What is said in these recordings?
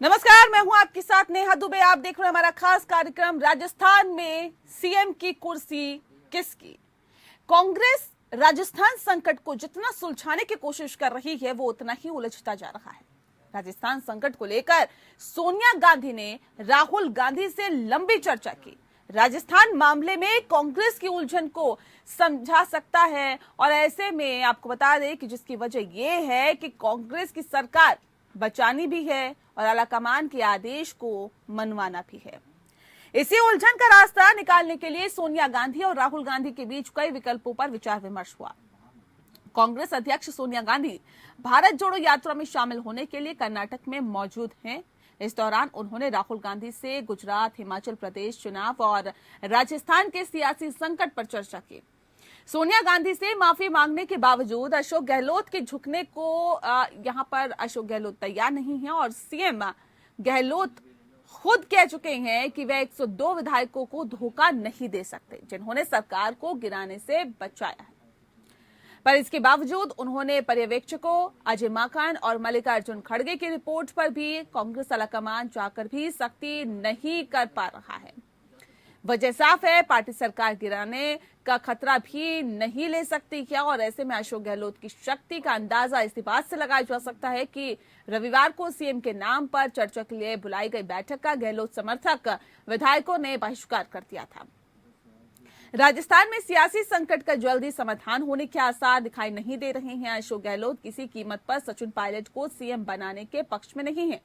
नमस्कार, मैं हूं आपके साथ नेहा दुबे। आप देख रहे हैं हमारा खास कार्यक्रम राजस्थान में सीएम की कुर्सी किसकी। कांग्रेस राजस्थान संकट को जितना सुलझाने की कोशिश कर रही है वो उतना ही उलझता जा रहा है। राजस्थान संकट को लेकर सोनिया गांधी ने राहुल गांधी से लंबी चर्चा की। राजस्थान मामले में कांग्रेस की उलझन को समझा सकता है और ऐसे में आपको बता दें कि जिसकी वजह यह है कि कांग्रेस की सरकार बचानी भी है और आलाकमान के आदेश को मनवाना भी है। इसी उलझन का रास्ता निकालने के लिए सोनिया गांधी और राहुल गांधी के बीच कई विकल्पों पर विचार विमर्श हुआ। कांग्रेस अध्यक्ष सोनिया गांधी भारत जोड़ो यात्रा में शामिल होने के लिए कर्नाटक में मौजूद हैं। इस दौरान उन्होंने राहुल गांधी से गुजरात, हिमाचल प्रदेश चुनाव और राजस्थान के सियासी संकट पर चर्चा की। सोनिया गांधी से माफी मांगने के बावजूद अशोक गहलोत के झुकने को यहां पर अशोक गहलोत तैयार नहीं है और सीएम गहलोत खुद कह चुके हैं कि वे 102 विधायकों को धोखा नहीं दे सकते जिन्होंने सरकार को गिराने से बचाया है। पर इसके बावजूद उन्होंने पर्यवेक्षकों अजय माकन और मल्लिकार्जुन खड़गे की रिपोर्ट पर भी कांग्रेस आलाकमान चाहकर भी सख्ती नहीं कर पा रहा है। वजह साफ है, पार्टी सरकार गिराने का खतरा भी नहीं ले सकती क्या। और ऐसे में अशोक गहलोत की शक्ति का अंदाजा इसी बात से लगाया जा सकता है कि रविवार को सीएम के नाम पर चर्चा के लिए बुलाई गई बैठक का गहलोत समर्थक विधायकों ने बहिष्कार कर दिया था। राजस्थान में सियासी संकट का जल्दी समाधान होने के आसार दिखाई नहीं दे रहे हैं। अशोक गहलोत किसी कीमत पर सचिन पायलट को सीएम बनाने के पक्ष में नहीं है।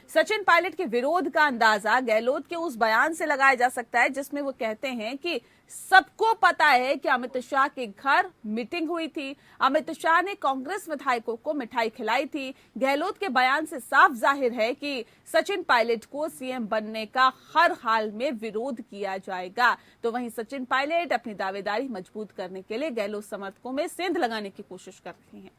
सचिन पायलट के विरोध का अंदाजा गहलोत के उस बयान से लगाया जा सकता है जिसमें वो कहते हैं कि सबको पता है कि अमित शाह के घर मीटिंग हुई थी, अमित शाह ने कांग्रेस विधायकों को मिठाई खिलाई थी। गहलोत के बयान से साफ जाहिर है कि सचिन पायलट को सीएम बनने का हर हाल में विरोध किया जाएगा। तो वहीं सचिन पायलट अपनी दावेदारी मजबूत करने के लिए गहलोत समर्थकों में सेंध लगाने की कोशिश कर रहे हैं।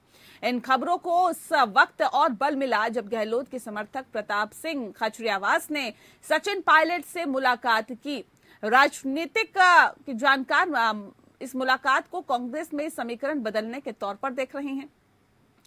इन खबरों को उस वक्त और बल मिला जब गहलोत के समर्थक प्रताप सिंह खजूरियावास ने सचिन पायलट से मुलाकात की। राजनीतिक जानकार इस मुलाकात को कांग्रेस में समीकरण बदलने के तौर पर देख रहे हैं।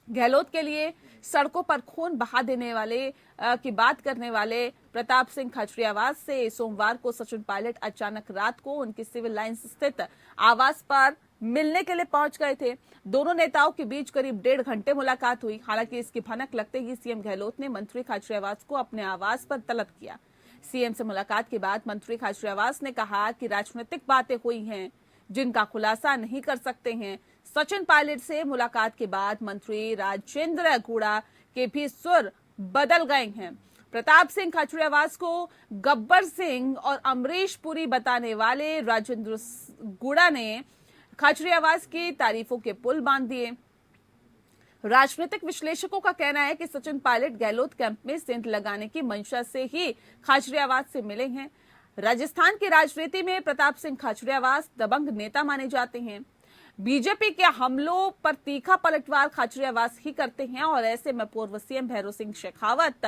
गहलोत के लिए सड़कों पर खून बहा देने वाले की बात करने वाले प्रताप सिंह खजूरियावास से सोमवार को सचिन पायलट अचानक रात को उनकी सिविल लाइंस स्थित आवास पर मिलने के लिए पहुंच गए थे। दोनों नेताओं के बीच करीब 1.5 घंटे मुलाकात हुई। हालांकि इसकी भनक लगते ही सीएम गहलोत ने मंत्री खजूरियावास को अपने आवास पर तलब किया। सीएम से मुलाकात के बाद मंत्री खजूरियावास ने कहा कि राजनीतिक बातें हुई हैं जिनका खुलासा नहीं कर सकते हैं। सचिन पायलट से मुलाकात के बाद मंत्री राजेंद्र गुड़ा के भी सुर बदल गए हैं। प्रताप सिंह खजूरियावास को गब्बर सिंह और अमरीश पुरी बताने वाले राजेंद्र गुड़ा ने खजूरियावास की तारीफों के पुल बांध दिए। राजनीतिक विश्लेषकों का कहना है कि सचिन पायलट गहलोत कैंप में सेंध लगाने की मंशा से ही खजूरियावास से मिले हैं। राजस्थान की राजनीति में प्रताप सिंह खजूरियावास दबंग नेता माने जाते हैं। बीजेपी के हमलों पर तीखा पलटवार खजूरियावास ही करते हैं और ऐसे में पूर्व सीएम भैरों सिंह शेखावत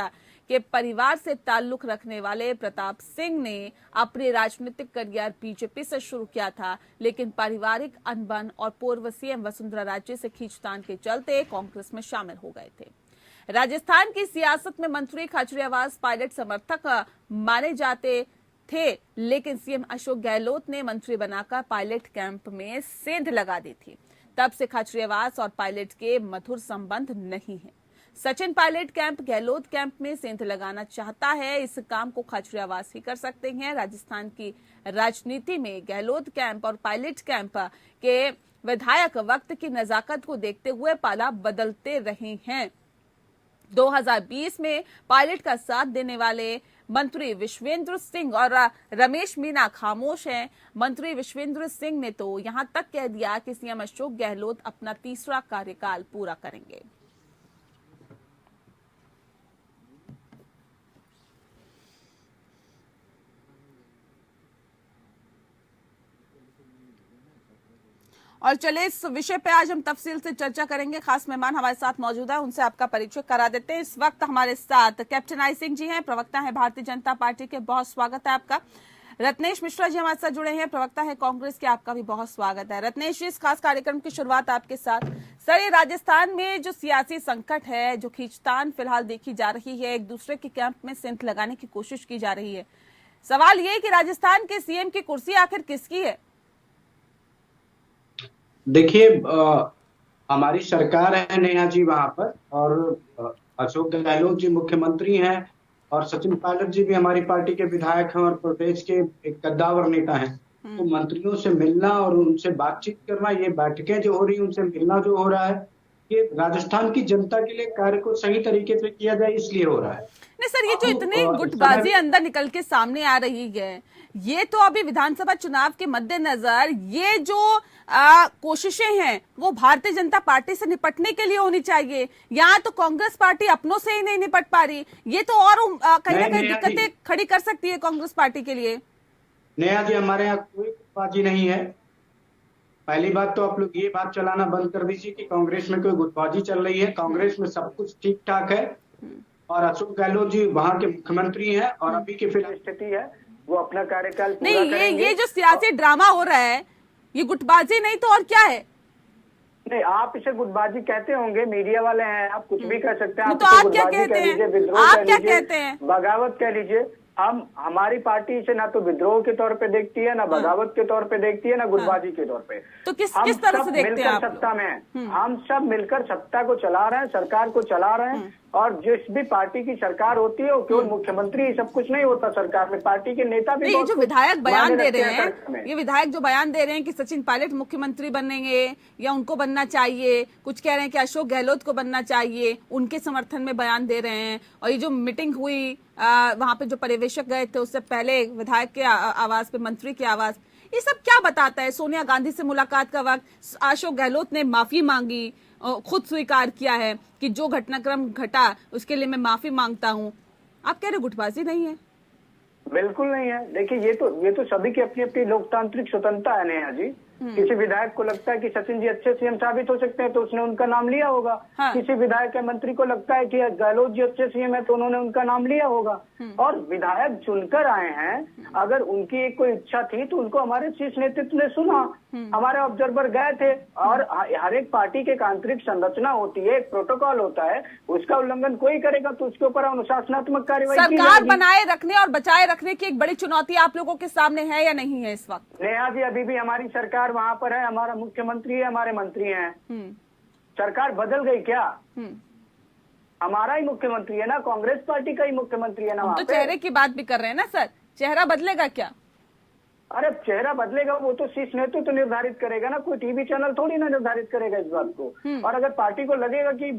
के परिवार से ताल्लुक रखने वाले प्रताप सिंह ने अपने राजनीतिक करियर बीजेपी से शुरू किया था, लेकिन पारिवारिक अनबन और पूर्व सीएम वसुंधरा राजे से खींचतान के चलते कांग्रेस में शामिल हो गए थे। राजस्थान की सियासत में मंत्री खजूरियावास पायलट समर्थक माने जाते थे, लेकिन सीएम अशोक गहलोत ने मंत्री बनाकर पायलट कैंप में सेंध लगा दी थी। तब से खजूरियावास और पायलट के मधुर संबंध नहीं है। सचिन पायलट कैंप गहलोत कैंप में सेंध लगाना चाहता है। इस काम को खजूरियावास ही कर सकते हैं। राजस्थान की राजनीति में गहलोत कैंप और पायलट कैंप के विधायक वक्त की नजाकत को देखते हुए पाला बदलते रहे हैं। 2020 में पायलट का साथ देने वाले मंत्री विश्वेंद्र सिंह और रमेश मीना खामोश हैं। मंत्री विश्वेंद्र सिंह ने तो यहां तक कह दिया कि सीएम अशोक गहलोत अपना तीसरा कार्यकाल पूरा करेंगे। और चले इस विषय पे आज हम तफसील से चर्चा करेंगे। खास मेहमान हमारे साथ मौजूद है, उनसे आपका परिचय करा देते हैं। इस वक्त हमारे साथ कैप्टन आई सिंह जी हैं, प्रवक्ता हैं भारतीय जनता पार्टी के। बहुत स्वागत है आपका। रत्नेश मिश्रा जी हमारे साथ जुड़े हैं, प्रवक्ता है कांग्रेस के। आपका भी बहुत स्वागत है रत्नेश जी, इस खास कार्यक्रम की शुरुआत आपके साथ। सर, ये राजस्थान में जो सियासी संकट है, जो खींचतान फिलहाल देखी जा रही है, एक दूसरे के कैंप में सेंध लगाने की कोशिश की जा रही है, सवाल ये है कि राजस्थान के सीएम की कुर्सी आखिर किसकी है? देखिए, हमारी सरकार है नेहा जी वहां पर, और अशोक गहलोत जी मुख्यमंत्री हैं, और सचिन पायलट जी भी हमारी पार्टी के विधायक हैं और प्रदेश के एक कद्दावर नेता हैं। तो मंत्रियों से मिलना और उनसे बातचीत करना, ये बैठकें जो हो रही है, उनसे मिलना जो हो रहा है, ये राजस्थान की जनता के लिए कार्य को सही तरीके से किया जाए इसलिए हो रहा है। नहीं सर, ये जो इतनी गुटबाजी अंदर निकल के सामने आ रही है, ये तो अभी विधानसभा चुनाव के मद्देनजर ये जो कोशिशें हैं वो भारतीय जनता पार्टी से निपटने के लिए होनी चाहिए। यहाँ तो कांग्रेस पार्टी अपनों से ही नहीं निपट पा रही, ये तो और कहीं ना कहीं दिक्कतें खड़ी कर सकती है कांग्रेस पार्टी के लिए। नेहा जी, हमारे यहाँ कोई गुटबाजी नहीं है। पहली बात तो आप लोग ये बात चलाना बंद कर दीजिए कि कांग्रेस में कोई गुटबाजी चल रही है। कांग्रेस में सब कुछ ठीक ठाक है, और अशोक गहलोत जी वहां के मुख्यमंत्री हैं, और अभी की फिलहाल स्थिति है वो अपना कार्यकाल पूरा करेंगे। ये जो सियासी ड्रामा हो रहा है, ये गुटबाजी नहीं तो और क्या है? नहीं, आप इसे गुटबाजी कहते होंगे, मीडिया वाले हैं, आप कुछ भी कह सकते हैं। तो आप क्या कहते हैं? आप क्या कहते हैं? बगावत कह लीजिए। हमारी पार्टी इसे ना तो विद्रोह के तौर पे देखती है, ना बगावत के तौर पे देखती है, ना गुटबाजी के तौर पे। तो किस तरह से देखते हैं आप? सत्ता में हम सब मिलकर सत्ता को चला रहे हैं, सरकार को चला रहे हैं, और जिस भी पार्टी की सरकार होती है वो केवल मुख्यमंत्री सब कुछ नहीं होता सरकार में, पार्टी के नेता भी। ये जो विधायक बयान दे रहे हैं, ये विधायक जो बयान दे रहे हैं कि सचिन पायलट मुख्यमंत्री बनेंगे या उनको बनना चाहिए, कुछ कह रहे हैं कि अशोक गहलोत को बनना चाहिए, उनके समर्थन में बयान दे रहे हैं। और ये जो मीटिंग हुई वहां पे जो पर्यवेक्षक गए थे, उससे पहले विधायक के आवास पे, मंत्री के आवास, ये सब क्या बताता है? सोनिया गांधी से मुलाकात का वक्त अशोक गहलोत ने माफी मांगी, खुद स्वीकार किया है कि जो घटनाक्रम घटा उसके लिए मैं माफी मांगता हूँ। आप कह रहे गुटबाजी नहीं है? बिल्कुल नहीं है। देखिए, ये तो सभी की अपनी अपनी लोकतांत्रिक स्वतंत्रता है नेहा जी। किसी विधायक को लगता है कि सचिन जी अच्छे सीएम साबित हो सकते हैं तो उसने उनका नाम लिया होगा। हाँ। किसी विधायक या मंत्री को लगता है कि गहलोत जी अच्छे सीएम है तो उन्होंने उनका नाम लिया होगा। और विधायक चुनकर आए हैं, अगर उनकी एक कोई इच्छा थी तो उनको हमारे शीर्ष नेतृत्व ने सुना, हमारे ऑब्जर्वर गए थे। और हर एक पार्टी की एक आंतरिक संरचना होती है, एक प्रोटोकॉल होता है, उसका उल्लंघन कोई करेगा तो उसके ऊपर अनुशासनात्मक कार्रवाई की जाएगी। सरकार बनाए रखने और बचाए रखने की एक बड़ी चुनौती आप लोगों के सामने है या नहीं है इस वक्त? नेहा जी, अभी भी हमारी सरकार वहां पर है, हमारा मुख्यमंत्री है, हमारे मंत्री हैं। सरकार बदल गई क्या? हमारा ही मुख्यमंत्री है ना, कांग्रेस पार्टी का ही मुख्यमंत्री है ना। तो चेहरे की बात भी कर रहे हैं ना सर, चेहरा बदलेगा क्या? अरे चेहरा बदलेगा वो तो शीर्ष नेतृत्व तो निर्धारित करेगा ना, कोई टीवी चैनल थोड़ी ना निर्धारित करेगा इस बात को। और अगर पार्टी को लगेगा कि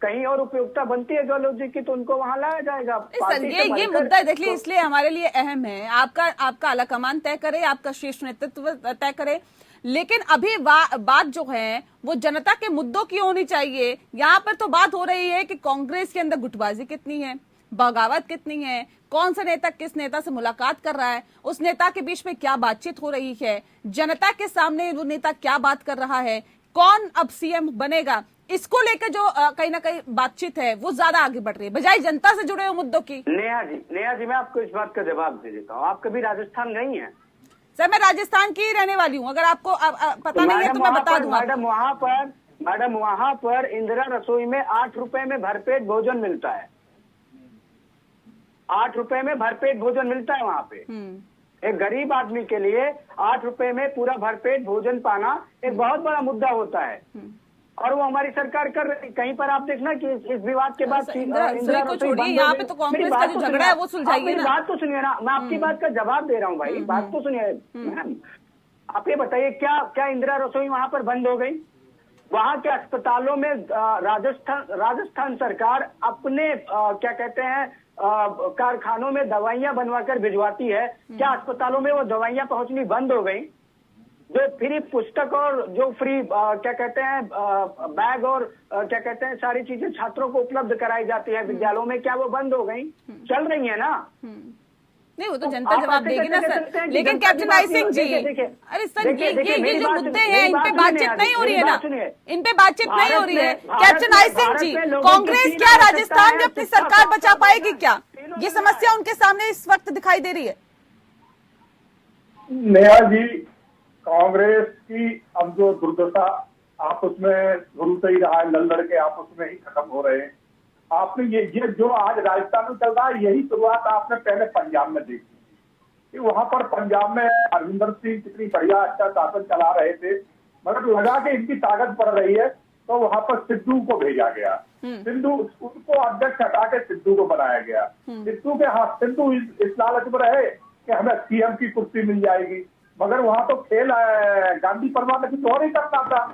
कहीं और उपयोगिता बनती है गहलोत जी की तो उनको वहां लाया जाएगा। सर, ये मुद्दा देखिए इसलिए हमारे लिए अहम है। आपका आलाकमान तय करे, आपका शीर्ष नेतृत्व तय करे, लेकिन अभी बात जो है वो जनता के मुद्दों की होनी चाहिए। यहाँ पर तो बात हो रही है कि कांग्रेस के अंदर गुटबाजी कितनी है, बगावत कितनी है, कौन सा नेता किस नेता से मुलाकात कर रहा है, उस नेता के बीच में क्या बातचीत हो रही है, जनता के सामने वो नेता क्या बात कर रहा है, कौन अब सीएम बनेगा, इसको लेकर जो कहीं ना कहीं बातचीत है वो ज्यादा आगे बढ़ रही है बजाय जनता से जुड़े हुए मुद्दों की। नेहा जी, मैं आपको इस बात का जवाब दे देता हूँ। आप कभी राजस्थान गई हैं? सर, मैं राजस्थान की रहने वाली हूँ, अगर आपको पता नहीं है तो मैं बता दूंगा। मैडम वहाँ पर इंदिरा रसोई में 8 रुपए में भरपेट भोजन मिलता है। 8 रुपए में भरपेट भोजन मिलता है वहाँ पे। एक गरीब आदमी के लिए 8 रुपए में पूरा भरपेट भोजन पाना एक बहुत बड़ा मुद्दा होता है, और वो हमारी सरकार कर रही। कहीं पर आप देखना कि इस विवाद के बाद यहाँ पे तो कांग्रेस का जो झगड़ा है वो सुलझाइए ना। बात तो सुनिए ना, मैं आपकी बात का जवाब दे रहा हूँ भाई, बात तो सुनिए मैम। आप ये बताइए, क्या इंदिरा रसोई वहां पर बंद हो गई? वहां के अस्पतालों में राजस्थान सरकार अपने क्या कहते हैं कारखानों में दवाइयां बनवाकर भिजवाती है। क्या अस्पतालों में वो दवाइयां पहुंचनी बंद हो गई? जो फ्री पुस्तक और जो फ्री क्या कहते हैं बैग और क्या कहते हैं सारी चीजें छात्रों को उपलब्ध कराई जाती है विद्यालयों में, क्या वो बंद हो गई? चल रही है ना। नहीं, वो तो जनता जवाब देगी ना सर। लेकिन कैप्टन आई सिंह जी, अरे सर, ये जो मुद्दे हैं इन पे बातचीत नहीं हो रही है ना, इन पे बातचीत नहीं हो रही है। कैप्टन आई सिंह जी, कांग्रेस क्या राजस्थान में अपनी सरकार बचा पाएगी क्या? ये समस्या उनके सामने इस वक्त दिखाई दे रही है। नेहा जी, कांग्रेस की अब जो दुर्दशा आपस में शुरू से ही रहा है, लड़ के आपस में ही खत्म हो रहे हैं। आपने ये जो आज राजस्थान में चल रहा है, यही शुरुआत आपने पहले पंजाब में देखी कि वहां पर पंजाब में हरविंदर सिंह कितनी बढ़िया अच्छा शासन चला रहे थे, मगर लगा के इनकी ताकत बढ़ रही है तो वहां पर सिद्धू को भेजा गया। सिद्धू उनको अध्यक्ष हटा के सिद्धू को बनाया गया। सिद्धू के हाथ सिद्धू इस लालच में रहे कि हमें सीएम की कुर्सी मिल जाएगी, मगर वहां तो खेल गांधी परिवार ने कुछ और ही करना था।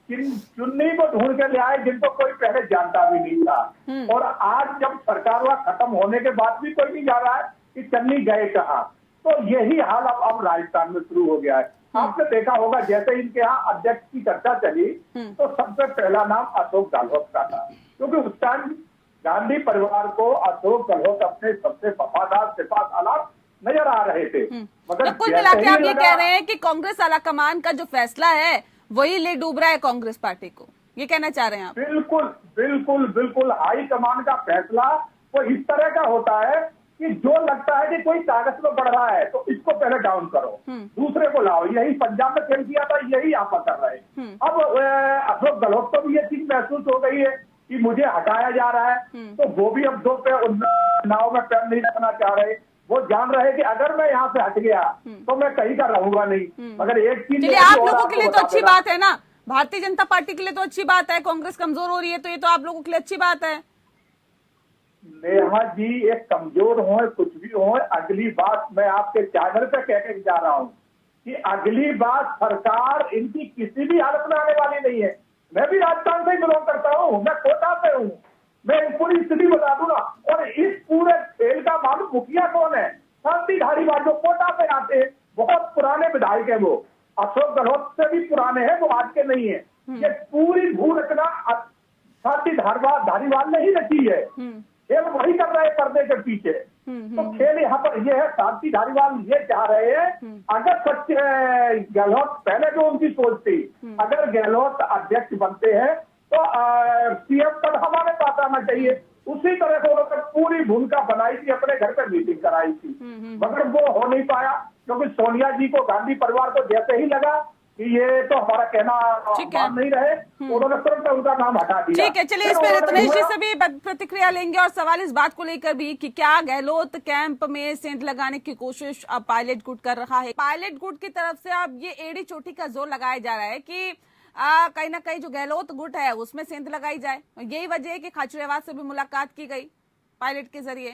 चुन्नी को ढूंढ के ले आए जिनको कोई पहले जानता भी नहीं था। और आज जब सरकार वहां खत्म होने के बाद भी कोई नहीं जा रहा है कि चन्नी गए कहाँ, तो यही हाल अब राजस्थान में शुरू हो गया है। आपने देखा होगा जैसे इनके यहाँ अध्यक्ष की चर्चा चली तो सबसे पहला नाम अशोक गहलोत का था, क्योंकि उस टाइम गांधी परिवार को अशोक गहलोत अपने सबसे वफादार सिपा सालार नजर आ रहे थे। तो कुल मिला के आप ये कह रहे हैं कि कांग्रेस आलाकमान का जो फैसला है वही ले डूब रहा है कांग्रेस पार्टी को, ये कहना चाह रहे हैं आप? बिल्कुल बिल्कुल बिल्कुल। हाईकमान का फैसला वो इस तरह का होता है कि जो लगता है कि कोई ताकत में बढ़ रहा है तो इसको पहले डाउन करो, दूसरे को लाओ। यही पंजाब में खेल किया था, यही यहाँ पर कर रहे हैं। अब अशोक गहलोत को भी ये चीज महसूस हो गई है कि मुझे हटाया जा रहा है, तो वो भी अब दो पे नाव में पैर नहीं रखना चाह रहे। वो जान रहे कि अगर मैं यहाँ से हट गया तो मैं कहीं का रहूंगा नहीं। मगर एक चीज चलिए, आप लोगों के लिए तो अच्छी बात है ना, भारतीय जनता पार्टी के लिए तो अच्छी बात है, कांग्रेस कमजोर हो रही है तो ये तो आप लोगों के लिए अच्छी बात है। नेहा जी, एक कमजोर हो कुछ भी हो, अगली बात मैं आपके चैनल पे कह के जा रहा हूँ कि अगली बात सरकार इनकी किसी भी हालत में आने वाली नहीं है। मैं भी राजस्थान से ही बिलोंग करता हूँ, मैं कोटा से हूँ, मैं पूरी स्थिति बता दूंगा। और इस पूरे खेल का मालूम मुखिया कौन है? शांति धारीवाल, जो कोटा पे आते हैं, बहुत पुराने विधायक है वो, अशोक गहलोत से भी पुराने हैं, वो आज के नहीं है। ये पूरी भू रचना शांति धारीवाल ने ही रची है। खेल वही कर रहे हैं पर्दे के पीछे। तो खेल यहाँ पर ये है, शांति धारीवाल ये चाह रहे हैं अगर सच गहलोत, पहले जो उनकी सोच थी, अगर गहलोत अध्यक्ष बनते हैं तो सीएम पद हमारे पास आना चाहिए। उसी तरह से उन्होंने पूरी भूमिका बनाई थी, अपने घर पर मीटिंग कराई थी, मगर वो हो नहीं पाया क्योंकि सोनिया जी को, गांधी परिवार को जैसे ही लगा कि ये तो हमारा कहना मान नहीं रहे, उन्होंने तुरंत उनका नाम हटा दिया। ठीक है, चलिए इस पर रत्नेश जी से भी प्रतिक्रिया लेंगे और सवाल इस बात को लेकर भी कि क्या गहलोत कैंप में सेंध लगाने की कोशिश अब पायलट गुट कर रहा है। पायलट गुट की तरफ से अब ये एड़ी चोटी का जोर लगाया जा रहा है कि कहीं ना कहीं जो गहलोत गुट है उसमें सेंध लगाई जाए। यही वजह है कि खाचरियावास से भी मुलाकात की गई पायलट के जरिए।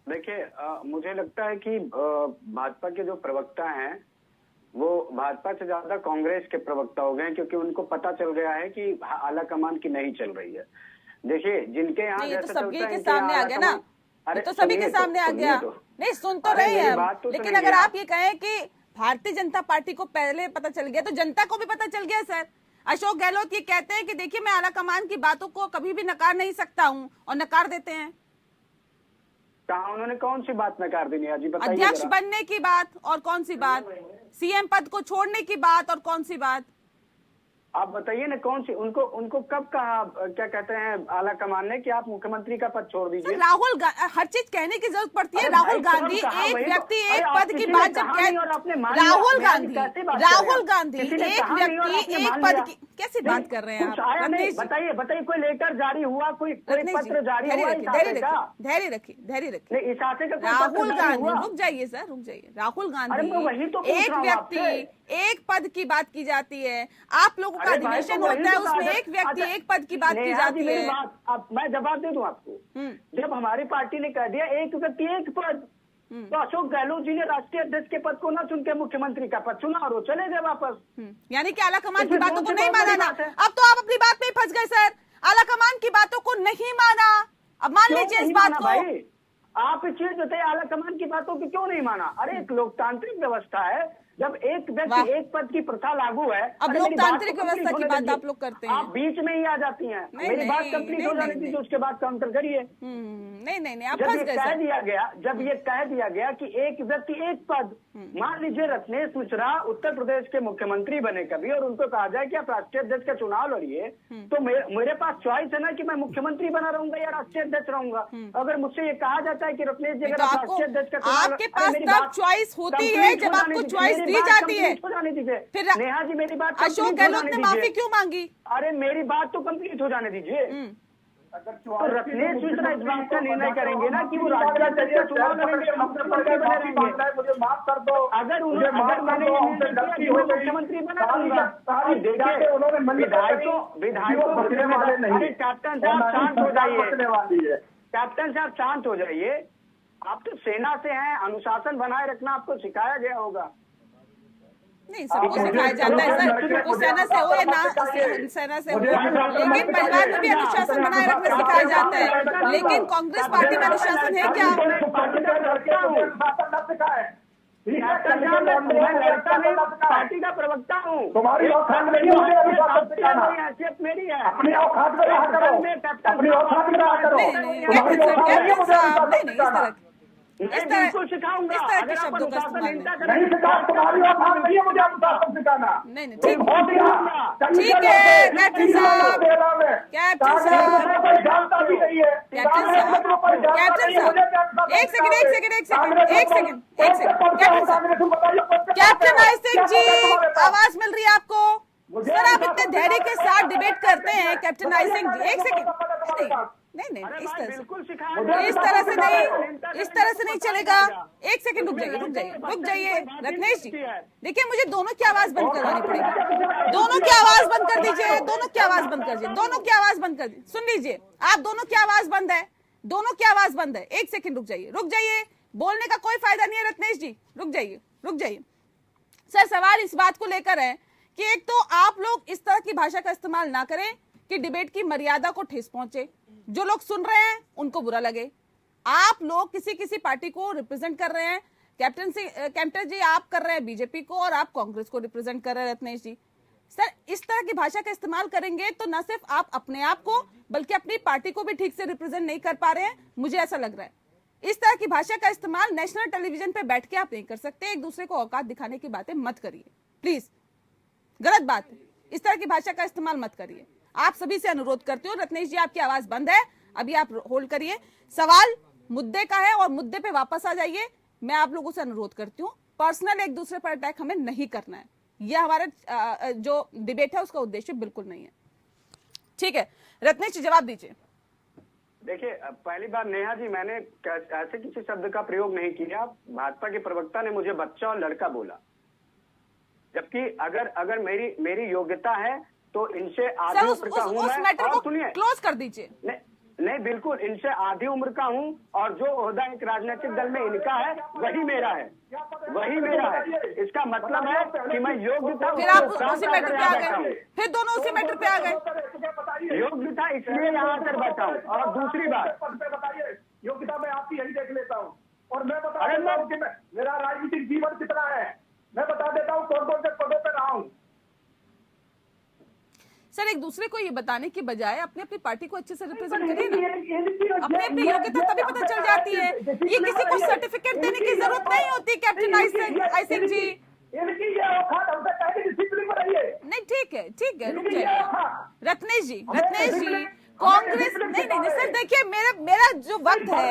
देखिए, मुझे लगता है कि भाजपा के जो प्रवक्ता हैं वो भाजपा से ज्यादा कांग्रेस के प्रवक्ता हो गए, क्योंकि उनको पता चल गया है कि आला कमान की नहीं चल रही है। देखिए, जिनके यहाँ ये तो सभी के सामने आ गया ना, ये तो सभी के सामने आ गया। नहीं, सुन तो रहे हैं हम, लेकिन अगर आप ये कहें कि भारतीय जनता पार्टी को पहले पता चल गया तो जनता को भी पता चल गया। सर, अशोक गहलोत ये कहते हैं कि देखिए मैं आला कमान की बातों को कभी भी नकार नहीं सकता हूँ, और नकार देते हैं। कहा उन्होंने कौन सी बात नकार दी? जी बताइए। अध्यक्ष बनने की बात और कौन सी बात, सीएम पद को छोड़ने की बात और कौन सी बात, आप बताइए ना कौन सी? उनको कब कहा, क्या कहते हैं आला कमान ने कि आप मुख्यमंत्री का पद छोड़ दीजिए? राहुल, हर चीज कहने की जरूरत पड़ती है। राहुल गांधी एक व्यक्ति एक पद की बात जब राहुल गांधी एक व्यक्ति एक पद की कैसी बात कर रहे हैं आप? बताइए कोई लेटर जारी हुआ, कोई पत्र जारी हुआ? धैर्य रखिए। इस आशय का राहुल गांधी, रुक जाइए सर, रुक जाइए। राहुल गांधी एक व्यक्ति एक पद की बात की जाती है, आप लोगों का अधिवेशन होता है उसमें एक व्यक्ति एक पद की बात की जाती है। अब मैं जवाब दे दूं आपको। जब हमारी पार्टी ने कह दिया एक व्यक्ति एक पद, तो अशोक गहलोत जी ने राष्ट्रीय अध्यक्ष के पद को ना चुन के मुख्यमंत्री का पद चुना और वो चले गए वापस। यानी कि आला कमान की बातों को नहीं माना ना। अब तो आप अपनी बात में फंस गए सर, आला कमान की बातों को नहीं माना। अब मान लीजिए इस बात को, आप इस चीज बताइए, आला कमान की बातों को क्यों नहीं माना? अरे एक लोकतांत्रिक व्यवस्था है, जब एक व्यक्ति एक पद की प्रथा लागू है। अब लोकतांत्रिक व्यवस्था की बात आप लोग करते हैं, आप बीच में ही आ जाती हैं। मेरी बात कंप्लीट हो जाने दीजिए, उसके बाद काउंटर करिए। नहीं, आप जब ये कह दिया गया कि एक व्यक्ति एक पद, मान लीजिए रत्नेश मिश्रा उत्तर प्रदेश के मुख्यमंत्री बने कभी और उनको कहा जाए कि आप राष्ट्रीय अध्यक्ष का चुनाव लड़िए, तो मेरे पास चॉइस है ना कि मैं मुख्यमंत्री बना रहूंगा या राष्ट्रीय अध्यक्ष रहूंगा। अगर मुझसे ये कहा जाता है कि रत्नेश जी अगर आप राष्ट्रीय अध्यक्ष का चुनाव, आपके पास तब चॉइस होती है जब आपको चॉइस दी जाती है। हो जाने दीजिए फिर नेहा जी, मेरी बात अशोक गहलोत ने माफी क्यों मांगी? अरे मेरी बात तो कंप्लीट हो जाने दीजिए। तो रत्नेश मिश्रा इस बात का निर्णय करेंगे ना कि वो राष्ट्रीय अध्यक्ष का चुनाव लड़ेंगे, मुख्यमंत्री बने रहेंगे। मुझे माफ कर दो, अगर मैंने मुख्यमंत्री बना दूंगा, देखिए विधायकों कैप्टन साहब शांत हो जाइए, कैप्टन साहब शांत हो जाइए। आप तो सेना से हैं, अनुशासन बनाए रखना आपको सिखाया गया होगा। नहीं, सबको सिखाया जाता है सर, वो सेना से हो या ना सेना से हो, लेकिन परिवार में भी अनुशासन बनाए रखना सिखाया जाता है। लेकिन कांग्रेस पार्टी में अनुशासन है क्या? पार्टी का प्रवक्ता हूँ, तुम्हारी औकात नहीं है, हैसियत मेरी है। अपनी औकात में रहा करो, अपनी औकात में रहा करो। इस तरह सिखाऊंगा, इस तरह के शब्दों का इस्तेमाल नहीं सिखा, तुम्हारी औकात नहीं है मुझे अनुशासन सिखाना। नहीं, ठीक है कैप्टन साहब, कैप्टन साहब, जानता भी नहीं है। कैप्टन साहब, एक सेकंड, कैप्टन आई सिंह जी, आवाज मिल रही है आपको? सर आप इतने धैर्य के साथ डिबेट करते हैं कैप्टन आई सिंह जी, एक सेकंड, नहीं, इस तरह से नहीं चलेगा। एक सेकंड रुक जाइए रत्नेश जी। देखिए मुझे दोनों की आवाज बंद करवानी पड़ेगी, दोनों की आवाज बंद कर दीजिए, दोनों की आवाज बंद कर दीजिए, सुन लीजिए आप, दोनों की आवाज बंद है, दोनों की आवाज बंद है। एक सेकंड रुक जाइए, बोलने का कोई फायदा नहीं है रत्नेश जी, रुक जाइए। सर सवाल इस बात को लेकर है कि एक तो आप लोग इस तरह की भाषा का इस्तेमाल ना करें कि डिबेट की मर्यादा को ठेस पहुंचे, जो लोग सुन रहे हैं उनको बुरा लगे। आप लोग किसी पार्टी को रिप्रेजेंट कर रहे हैं, कैप्टन जी आप कर रहे हैं बीजेपी को और आप कांग्रेस को रिप्रेजेंट कर रहे हैं रत्नेश जी। सर इस तरह की भाषा का इस्तेमाल करेंगे तो न सिर्फ आप अपने आप को बल्कि अपनी पार्टी को भी ठीक से रिप्रेजेंट नहीं कर पा रहे हैं, मुझे ऐसा लग रहा है। इस तरह की भाषा का इस्तेमाल नेशनल टेलीविजन पे बैठ के आप नहीं कर सकते। एक दूसरे को औकात दिखाने की बातें मत करिए प्लीज, गलत बात है। इस तरह की भाषा का इस्तेमाल मत करिए। आप सभी से अनुरोध करती हूँ, रत्नेश जी आपकी आवाज बंद है, अभी आप होल्ड करिए। सवाल मुद्दे का है और मुद्दे पे वापस आ जाइए। मैं आप लोगों से अनुरोध करती हूँ, पर्सनल एक दूसरे पर अटैक हमें नहीं करना है, यह हमारा जो डिबेट है उसका उद्देश्य बिल्कुल नहीं है। ठीक है रत्नेश जी जवाब दीजिए। देखिए पहली बार नेहा जी, मैंने ऐसे किसी शब्द का प्रयोग नहीं किया। भाजपा के प्रवक्ता ने मुझे बच्चा और लड़का बोला, जबकि अगर मेरी योग्यता है तो इनसे आधी उम्र का हूँ मैं। और सुनिए, क्लोज कर दीजिए। नहीं बिल्कुल, इनसे आधी उम्र का हूँ और जो ओहदा एक राजनीतिक दल में इनका है वही मेरा है। इसका मतलब है कि मैं योग्य था। फिर आप उसी मैटर पे आ गए, फिर दोनों उसी मैटर पे आ गए। योग्य था इसलिए यहाँ आकर बैठा हूँ। और दूसरी बात, योग्यता मैं आपकी यही देख लेता हूँ और मैं बता देता हूँ कि मेरा राजनीतिक जीवन कितना है, मैं बता देता हूँ कौन कौन से पदों पर रहा हूँ। सर एक दूसरे को ये बताने की बजाय अपनी अपनी पार्टी को अच्छे से रिप्रेजेंट करिए ना, अपनी योग्यता तभी पता चल जाती है। ये किसी को सर्टिफिकेट देने की जरूरत नहीं होती कैप्टन आई सिंह जी। नहीं ठीक है रुक जाइए रत्नेश जी कांग्रेस नहीं सर, देखिए मेरा जो वक्त है,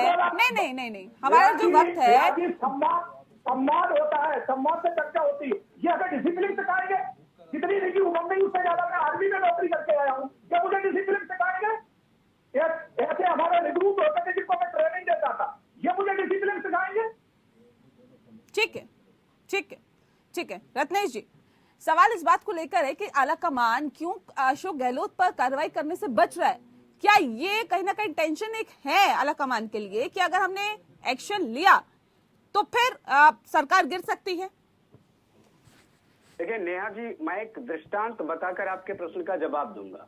नहीं हमारा जो वक्त है, सम्मान होता है, सम्मान से चर्चा होती है। ये अगर डिसिप्लिन सिखाएंगे, जितनी निजी उम्र में उससे ज्यादा मैं आर्मी में नौकरी करके आया हूँ, क्या मुझे डिसिप्लिन सिखाएंगे? ऐसे हमारे रिक्रूट होते थे जिनको मैं ट्रेनिंग देता था, ये मुझे डिसिप्लिन सिखाएंगे? ठीक है रत्नेश जी, सवाल इस बात को लेकर है कि आला कमान क्यों अशोक गहलोत पर कार्रवाई करने से बच रहा है। क्या ये कहीं ना कहीं टेंशन एक है आला कमान के लिए कि अगर हमने एक्शन लिया तो फिर सरकार गिर सकती है? देखिए नेहा जी, मैं एक दृष्टांत बताकर आपके प्रश्न का जवाब दूंगा।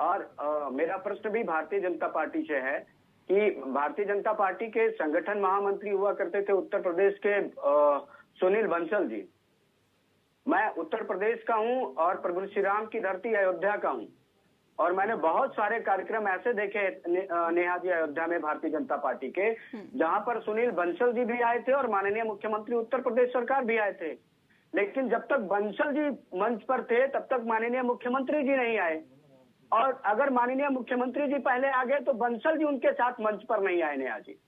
और मेरा प्रश्न भी भारतीय जनता पार्टी से है कि भारतीय जनता पार्टी के संगठन महामंत्री हुआ करते थे उत्तर प्रदेश के सुनील बंसल जी। मैं उत्तर प्रदेश का हूं और प्रभु श्री राम की धरती अयोध्या का हूं। और मैंने बहुत सारे कार्यक्रम ऐसे देखे नेहा जी अयोध्या में भारतीय जनता पार्टी के, जहां पर सुनील बंसल जी भी आए थे और माननीय मुख्यमंत्री उत्तर प्रदेश सरकार भी आए थे। लेकिन जब तक बंसल जी मंच पर थे तब तक माननीय मुख्यमंत्री जी नहीं आए, और अगर माननीय मुख्यमंत्री जी पहले आ गए तो बंसल जी उनके साथ मंच पर नहीं आए नेहा जी।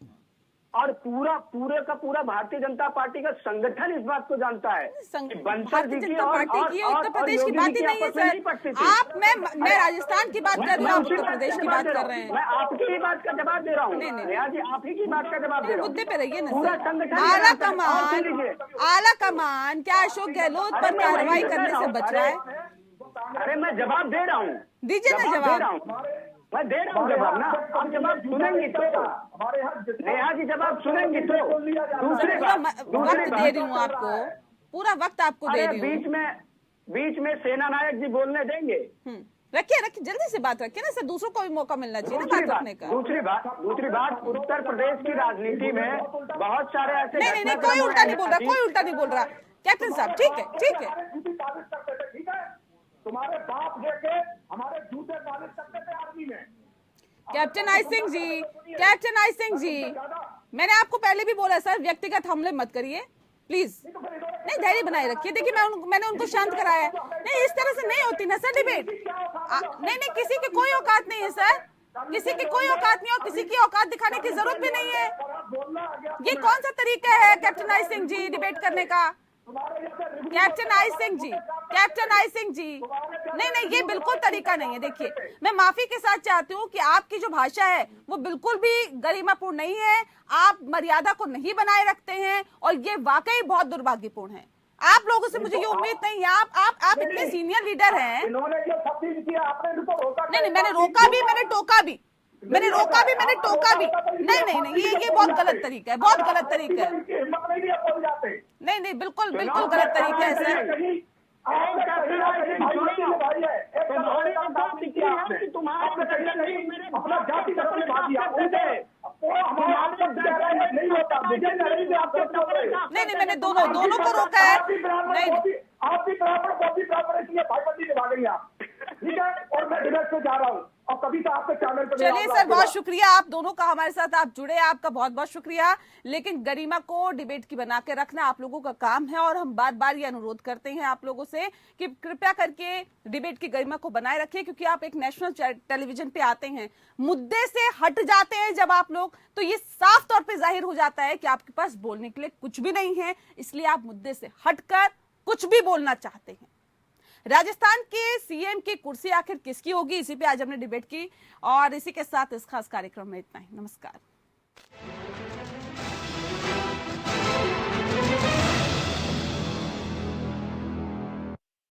और पूरे का पूरा भारतीय जनता पार्टी का संगठन इस बात को जानता है कि बंसल जी भारतीय की जनता पार्टी की उत्तर प्रदेश की बात ही नहीं है सर। आप मैं राजस्थान की बात कर रही हूँ, आप उत्तर प्रदेश की बात कर रहे हैं। मैं आपकी ही बात का जवाब दे रहा हूँ नेहा जी, आप ही की बात का जवाब दे रहा हूँ। मुद्दे पे रहिए ना पूरा सर। संगठन आला कमान क्या अशोक गहलोत पर कार्रवाई करने से बच रहा है? अरे मैं जवाब दे रहा हूँ, दीजिए ना जवाब। मैं दे रहा हूँ जवाब ना, आप जवाब सुनेंगी तो नेहा जी, जवाब सुनेंगी तो। दूसरी बात, वक्त दे रही हूँ आपको, पूरा वक्त आपको दे रही हूँ। बीच में सेना नायक जी बोलने देंगे? रखिए जल्दी से बात रखिए ना सर, दूसरों को भी मौका मिलना चाहिए ना बात रखने का। दूसरी बात, उत्तर प्रदेश की राजनीति में बहुत सारे ऐसे नहीं, कोई उल्टा नहीं बोल रहा, कोई उल्टा नहीं बोल रहा कैप्टन साहब। ठीक है। तुम्हारे बाप लेके हमारे जूते पालिश करते थे आर्मी में। कैप्टन आई सिंह जी, मैंने आपको पहले भी बोला सर, व्यक्तिगत हमले मत करिए प्लीज। नहीं, धैर्य बनाए रखिए। देखिए मैंने उनको शांत कराया है। नहीं, इस तरह से नहीं होती ना सर डिबेट। नहीं, किसी की कोई औकात नहीं है सर, किसी की कोई औकात नहीं, और किसी की औकात दिखाने की जरूरत भी नहीं है। ये कौन सा तरीका है कैप्टन आई सिंह जी डिबेट करने का? कैप्टन आई सिंह जी, नहीं, ये बिल्कुल तरीका नहीं है। देखिए, मैं माफी के साथ चाहती हूँ कि आपकी जो भाषा है वो बिल्कुल भी गरिमापूर्ण नहीं है, आप मर्यादा को नहीं बनाए रखते हैं, और ये वाकई बहुत दुर्भाग्यपूर्ण है। आप लोगों से मुझे ये उम्मीद नहीं है। आप इतने सीनियर लीडर हैं। नहीं, मैंने रोका भी, मैंने टोका भी, मैंने नहीं, ये बहुत गलत तरीका है, बहुत गलत तरीका है। नहीं, बिल्कुल गलत तरीका है सर। नहीं, मैंने दोनों को रोका है। नहीं, आप भी बराबर इसलिए भाईबंदी निभा गई आप, ठीक है। और मैं डिबेट से जा रहा हूँ, और कभी तो आपके चैनल पर। चलिए सर, बहुत शुक्रिया आप दोनों का, हमारे साथ आप जुड़े, आपका बहुत बहुत शुक्रिया। लेकिन गरिमा को डिबेट की बना के रखना आप लोगों का काम है, और हम बार बार ये अनुरोध करते हैं आप लोगों से कि कृपया करके डिबेट की गरिमा को बनाए रखिए, क्योंकि आप एक नेशनल टेलीविजन पे आते हैं, मुद्दे से हट जाते हैं जब आप लोग, तो ये साफ तौर पर जाहिर हो जाता है कि आपके पास बोलने के लिए कुछ भी नहीं है। इसलिए आप मुद्दे से हटकर कुछ भी बोलना चाहते हैं। राजस्थान के सीएम की कुर्सी आखिर किसकी होगी, इसी पे आज हमने डिबेट की, और इसी के साथ इस खास कार्यक्रम में इतना ही। नमस्कार।